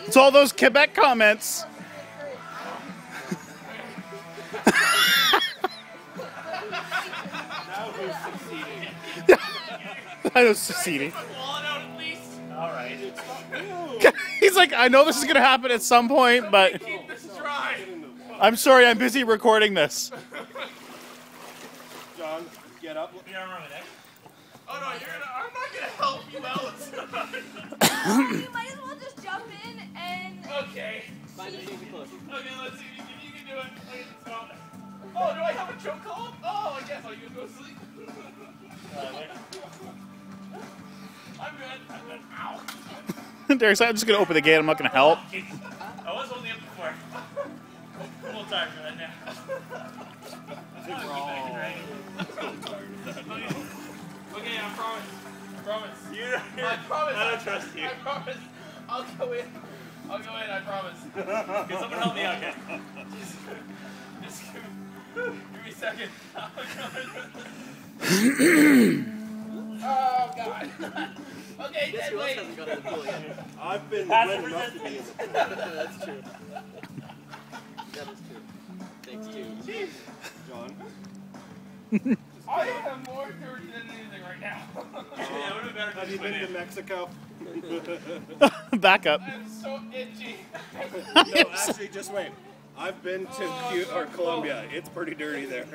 It's all those Quebec comments. I was succeeding. He's like, I know this is gonna happen at some point, but I'm sorry, I'm busy recording this. John, get up. You're not wrong with that. Oh no, I'm not gonna help you out. You might as well just jump in and. Okay. Find it easy close. Okay, let's see if you can do it. Okay, stop. Oh, do I have a choke hold? Oh, I guess I'll go to sleep. I'm good. Ow. Derek's like, I'm just gonna open the gate. I'm not gonna help. I was holding up before. Full time for that now. Okay, I promise. I promise. I promise. I don't trust you. I promise. I'll go in. I promise. Can someone help me out, okay? Just give me a second. Oh, God. Okay, Guess then who else wait. hasn't got out of the pool yet? I've been Passive wet enough to be in resistance. the That's true. That is true. Thanks, too. John. I am more dirty than anything right now. Yeah, it would have been better Have you been to Mexico? Back up. I'm so itchy. No, actually, just wait. I've been to Colombia. It's pretty dirty there.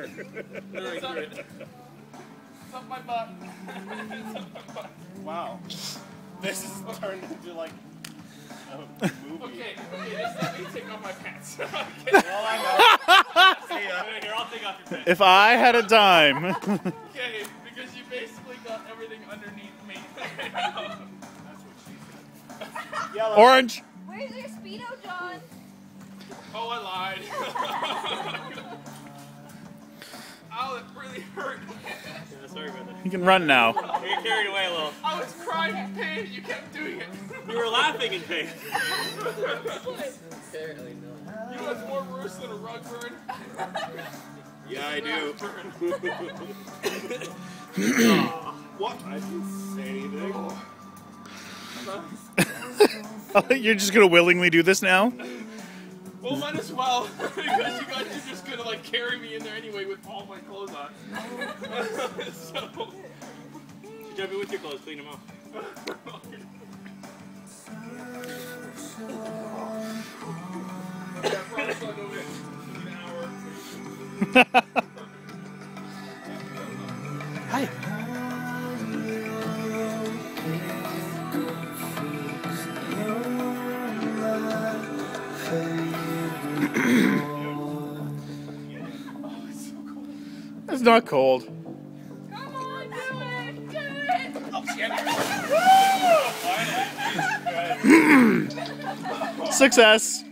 It's up my butt. It's up my butt. Wow. This is turned into like a movie. Okay, just let me take off my pants. All I know. See ya. Here, I'll take off your pants. If I had a dime. Okay, because you basically got everything underneath me. Yellow. Orange. Where's your Speedo, John? Oh, I lied. Ow, it really hurt. Yeah, sorry about that. You can run now. You're carried away a little. I was crying in pain. You kept doing it. You were laughing in pain. Apparently not. You know what's more worse than a rug burn? Yeah, I do. What? I didn't say anything. You're just gonna willingly do this now? Well, might as well, because you guys are just gonna like carry me in there anyway with all my clothes on. So, You jump in with your clothes, clean them off. yeah, I promise I'll go in an hour. Hi. It's not cold. Come on, do it! Do it! Oh, shit. Success.